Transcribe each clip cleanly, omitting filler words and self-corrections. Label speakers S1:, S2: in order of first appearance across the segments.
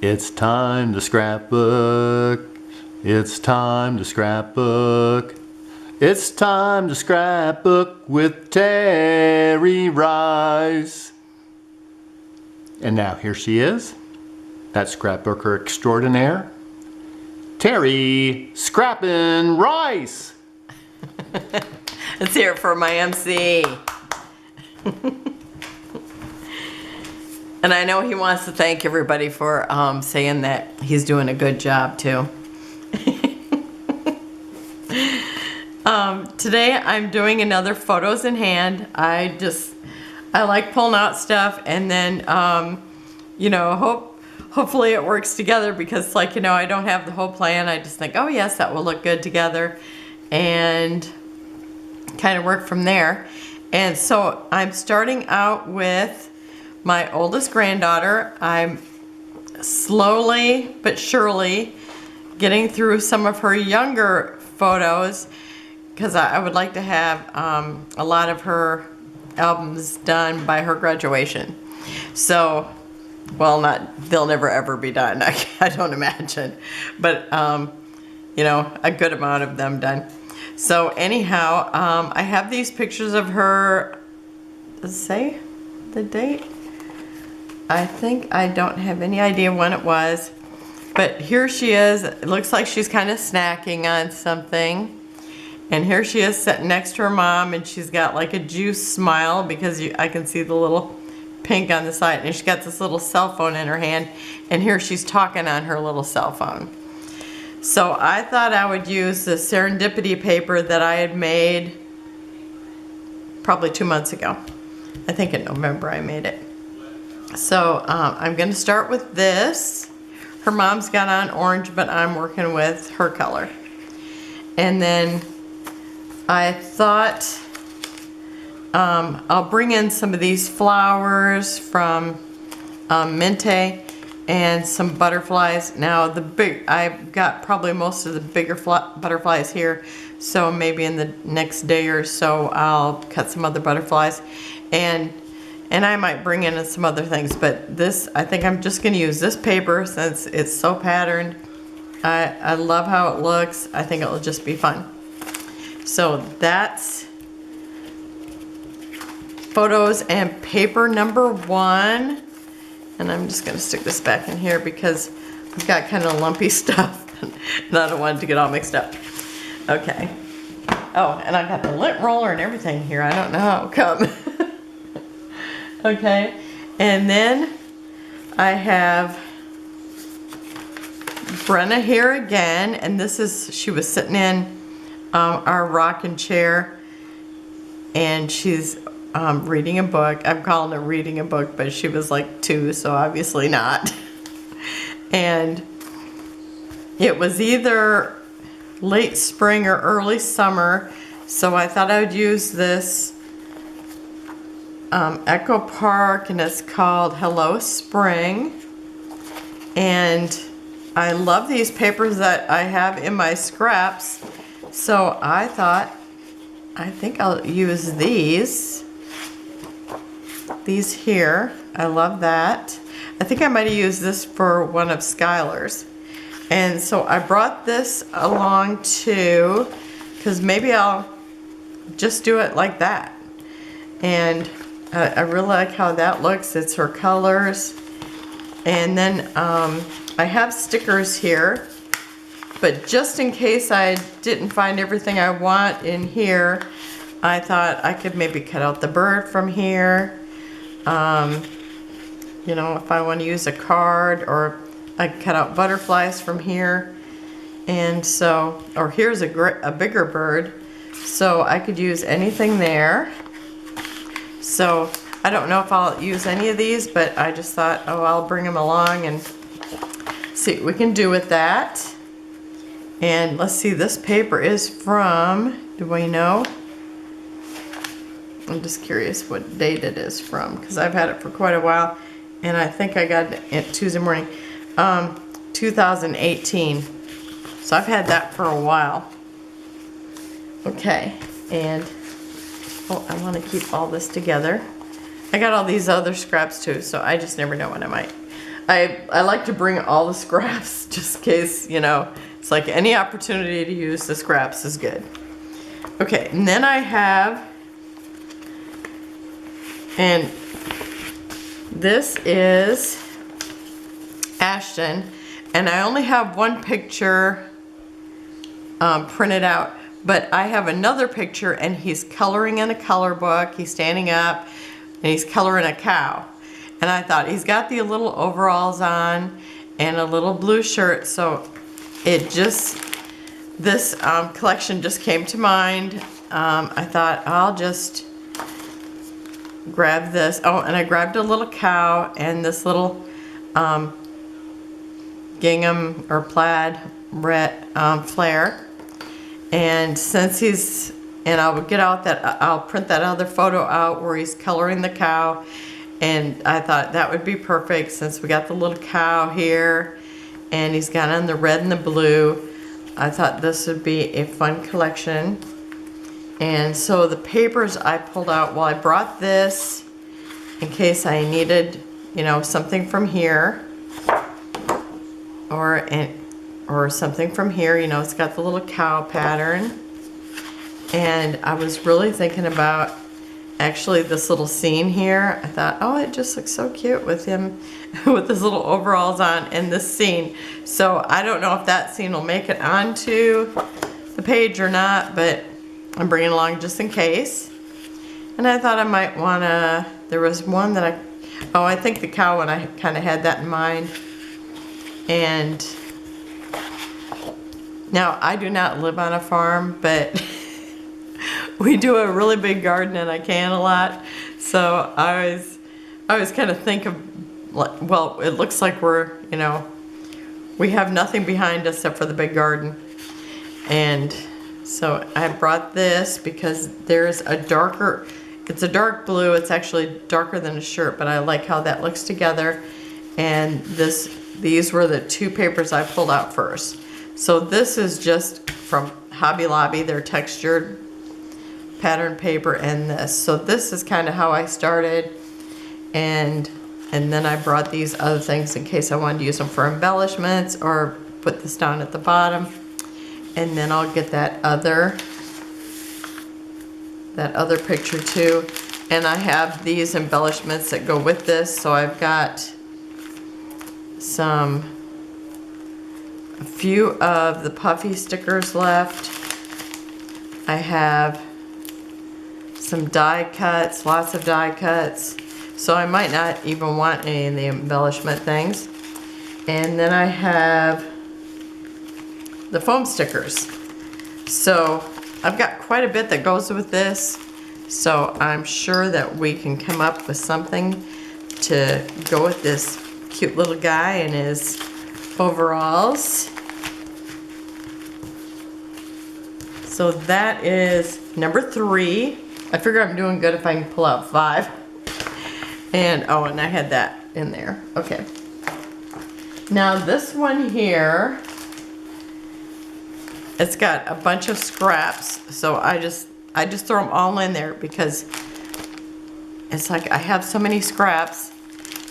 S1: It's time to scrapbook. It's time to scrapbook. It's time to scrapbook with Terry Rice. And now here she is, that scrapbooker extraordinaire, Terry Scrappin' Rice.
S2: Let's hear it for my MC. And I know he wants to thank everybody for saying that he's doing a good job too. Today I'm doing another photos in hand. I like pulling out stuff and then hopefully it works together, because I don't have the whole plan. I just think, oh yes, that will look good together, and kind of work from there. And so I'm starting out with my oldest granddaughter. I'm slowly but surely getting through some of her younger photos, because I would like to have a lot of her albums done by her graduation. So, well, they'll never ever be done, I don't imagine, but a good amount of them done. So anyhow, I have these pictures of her. Does it say the date? I think I don't have any idea when it was, but here she is. It looks like she's kind of snacking on something. And here she is sitting next to her mom, and she's got like a juice smile, because I can see the little pink on the side, and she's got this little cell phone in her hand, and here she's talking on her little cell phone. So I thought I would use the Serendipity paper that I had made probably 2 months ago. I think in November I made it. So I'm going to start with this. Her mom's got on orange, but I'm working with her color. And then I thought I'll bring in some of these flowers from Mente and some butterflies. Now I've got probably most of the bigger butterflies here, so maybe in the next day or so I'll cut some other butterflies, and I might bring in some other things, but this, I think I'm just going to use this paper since it's so patterned. I love how it looks. I think it'll just be fun. So that's photos and paper number 1. And I'm just going to stick this back in here because I've got kind of lumpy stuff and I don't want it to get all mixed up. Okay. Oh, and I got the lint roller and everything here. I don't know how it come. Okay. And then I have Brenna here again, and she was sitting in our rocking chair, and she's reading a book. I'm calling her reading a book, but she was like 2, so obviously not. And it was either late spring or early summer, so I thought I would use this Echo Park, and it's called Hello Spring. And I love these papers that I have in my scraps, so I think I'll use these here. I love that. I think I might have used this for one of Skylar's. And so I brought this along too, because maybe I'll just do it like that. And I really like how that looks. It's her colors. And then I have stickers here, but just in case I didn't find everything I want in here, I thought I could maybe cut out the bird from here. If I want to use a card, or I could cut out butterflies from here. And so, or here's a bigger bird, so I could use anything there. So I don't know if I'll use any of these, but I just thought, oh, I'll bring them along and see what we can do with that. And let's see, this paper is from, do we know? I'm just curious what date it is from, because I've had it for quite a while, and I think I got it Tuesday morning, 2018. So I've had that for a while. Okay, and I want to keep all this together. I got all these other scraps too, so I just never know when I might. I like to bring all the scraps just in case, you know, it's like any opportunity to use the scraps is good. Okay, and then I have, and this is Ashton, and I only have one picture printed out, but I have another picture and he's coloring in a color book. He's standing up and he's coloring a cow. And I thought he's got the little overalls on and a little blue shirt, so it just, this collection just came to mind. I thought I'll just grab this. Oh, and I grabbed a little cow and this little gingham or plaid red flare. And since he's, and I'll get out that, I'll print that other photo out where he's coloring the cow. And I thought that would be perfect since we got the little cow here and he's got on the red and the blue. I thought this would be a fun collection. And so the papers I pulled out, well, I brought this in case I needed, you know, something from here or something from here. You know, it's got the little cow pattern. And I was really thinking about actually this little scene here. I thought, oh, it just looks so cute with him with his little overalls on in this scene. So I don't know if that scene will make it onto the page or not, but I'm bringing along just in case. And I thought I might want to, there was one that I think the cow one, I kind of had that in mind. And now I do not live on a farm, but we do a really big garden and I can a lot. So I always kind of think of, well, it looks like we're, you know, we have nothing behind us except for the big garden. And so I brought this because there's a darker, it's a dark blue. It's actually darker than a shirt, but I like how that looks together. And these were the two papers I pulled out first. So this is just from Hobby Lobby. They're textured pattern paper and this. So this is kind of how I started. And then I brought these other things in case I wanted to use them for embellishments or put this down at the bottom. And then I'll get that other picture too. And I have these embellishments that go with this. So I've got a few of the puffy stickers left. I have some die cuts, lots of die cuts. So I might not even want any of the embellishment things. And then I have the foam stickers. So I've got quite a bit that goes with this. So I'm sure that we can come up with something to go with this cute little guy in his overalls. So that is number 3. I figure I'm doing good if I can pull out 5. And oh, and I had that in there. Okay. Now this one here, it's got a bunch of scraps. So I just throw them all in there because it's like I have so many scraps,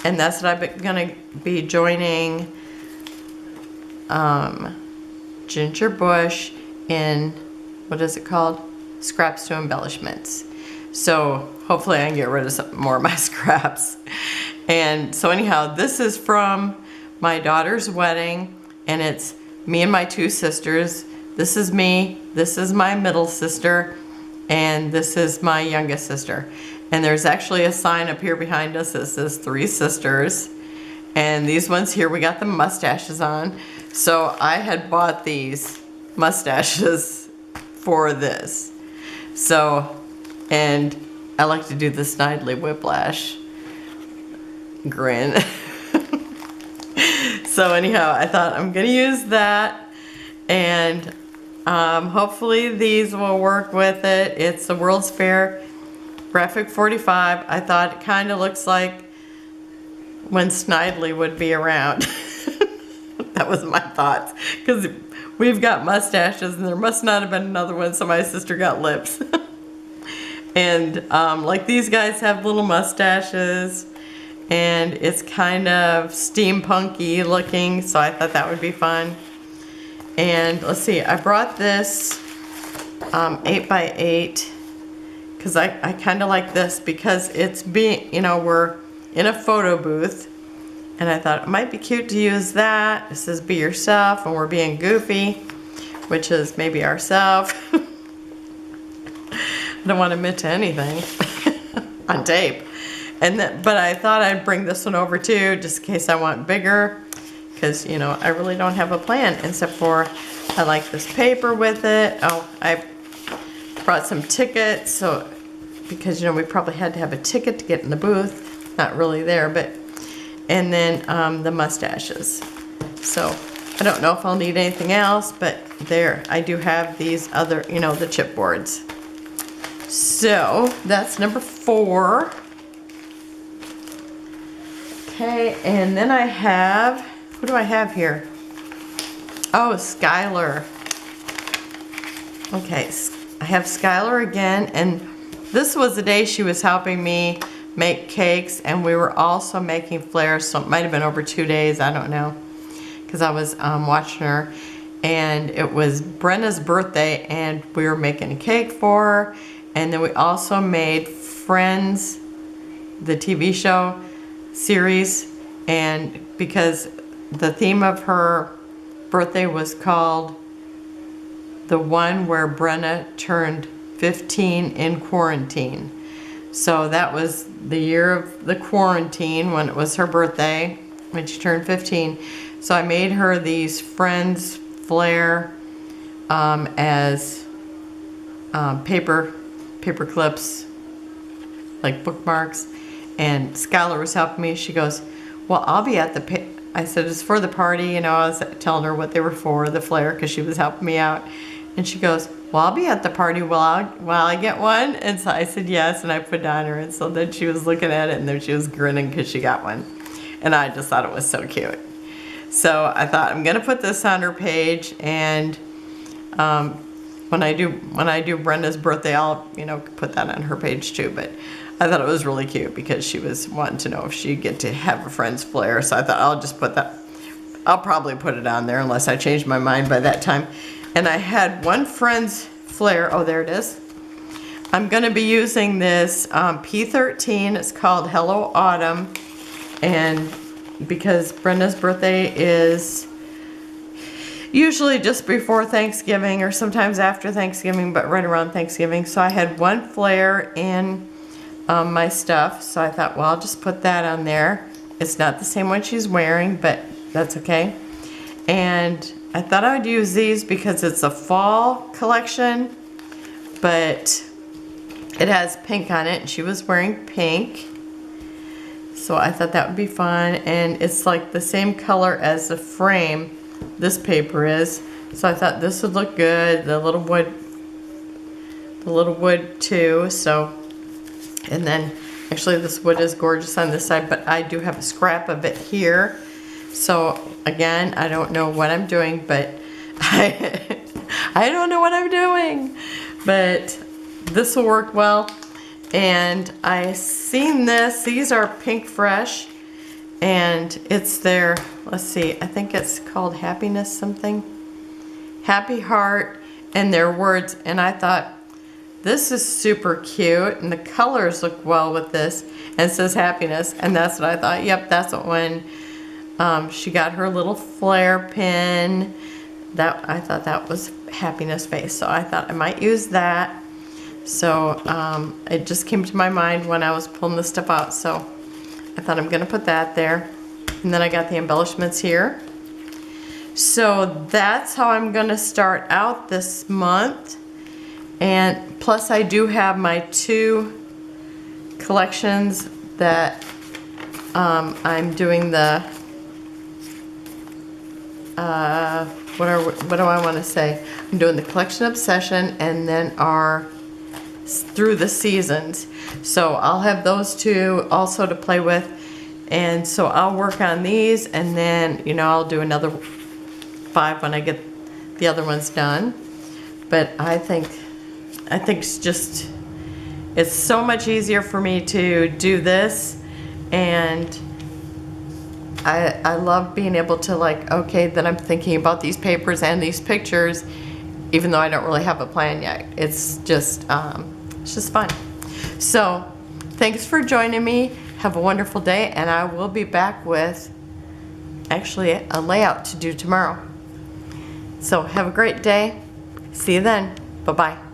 S2: and that's what I'm gonna be joining Ginger Bush in, what is it called? Scraps to Embellishments. So hopefully I can get rid of some more of my scraps. And so anyhow, this is from my daughter's wedding, and it's me and my 2 sisters. This is me, this is my middle sister, and this is my youngest sister. And there's actually a sign up here behind us that says 3 sisters. And these ones here, we got the mustaches on. So I had bought these mustaches for this. So, and I like to do the Snidely Whiplash grin. So anyhow, I thought I'm gonna use that, and hopefully these will work with it. It's the World's Fair Graphic 45. I thought it kind of looks like when Snidely would be around. That was my thoughts, because we've got mustaches and there must not have been another one, so my sister got lips. And like these guys have little mustaches, and it's kind of steampunky looking, so I thought that would be fun. And let's see, I brought this 8x8 because I kind of like this because it's being, you know, we're in a photo booth, and I thought it might be cute to use that. It says be yourself, and we're being goofy, which is maybe ourselves. I don't want to admit to anything on tape. And then, but I thought I'd bring this one over too, just in case I want bigger, because, you know, I really don't have a plan except for I like this paper with it. Oh, I brought some tickets, so because, you know, we probably had to have a ticket to get in the booth. Not really there, but, and then the mustaches. So I don't know if I'll need anything else, but there, I do have these other, you know, the chipboards. So that's number 4. Okay, and then I have, who do I have here? Oh, Skylar. Okay, I have Skylar again, and this was the day she was helping me make cakes, and we were also making flares, so it might have been over 2 days, I don't know, because I was watching her, and it was Brenna's birthday, and we were making a cake for her, and then we also made Friends, the TV show series, and because the theme of her birthday was called the one where Brenna turned 15 in quarantine. So that was the year of the quarantine when it was her birthday, when she turned 15. So I made her these Friends flare as paper clips, like bookmarks. And Skylar was helping me. She goes, well, I'll be at the, I said, it's for the party. You know, I was telling her what they were for, the flare, because she was helping me out. And she goes, well, I'll be at the party while I get one. And so I said yes, and I put it on her. And so then she was looking at it, and then she was grinning because she got one. And I just thought it was so cute. So I thought, I'm going to put this on her page, and when I do Brenda's birthday, I'll, you know, put that on her page too. But I thought it was really cute because she was wanting to know if she'd get to have a Friends flare. So I thought I'll just put that, I'll probably put it on there unless I change my mind by that time. And I had one Friends flare, oh, there it is. I'm going to be using this P13, it's called Hello Autumn. And because Brenda's birthday is usually just before Thanksgiving or sometimes after Thanksgiving, but right around Thanksgiving. So I had one flare in my stuff, so I thought, well, I'll just put that on there. It's not the same one she's wearing, but that's okay. And I thought I would use these because it's a fall collection, but it has pink on it, and she was wearing pink. So I thought that would be fun, and it's like the same color as the frame this paper is. So I thought this would look good, the little wood too. So, and then actually this wood is gorgeous on this side, but I do have a scrap of it here. So again, I don't know what I'm doing, but I don't know what I'm doing, but this will work well. And I seen this, these are Pink Fresh, and it's their, let's see, I think it's called Happiness something, Happy Heart, and their words. And I thought, this is super cute, and the colors look well with this, and it says happiness, and that's what I thought. Yep, that's what when she got her little flare pin, that I thought that was happiness face, so I thought I might use that. So it just came to my mind when I was pulling this stuff out, so I thought I'm gonna put that there. And then I got the embellishments here. So that's how I'm gonna start out this month. And plus I do have my 2 collections that I'm doing the, what do I want to say? I'm doing the Collection Obsession and then our Through the Seasons. So I'll have those 2 also to play with. And so I'll work on these, and then, you know, I'll do another 5 when I get the other ones done. But I think it's just, it's so much easier for me to do this And I love being able to like, okay, then I'm thinking about these papers and these pictures, even though I don't really have a plan yet. It's just fun. So thanks for joining me. Have a wonderful day, and I will be back with actually a layout to do tomorrow. So have a great day. See you then. Bye-bye.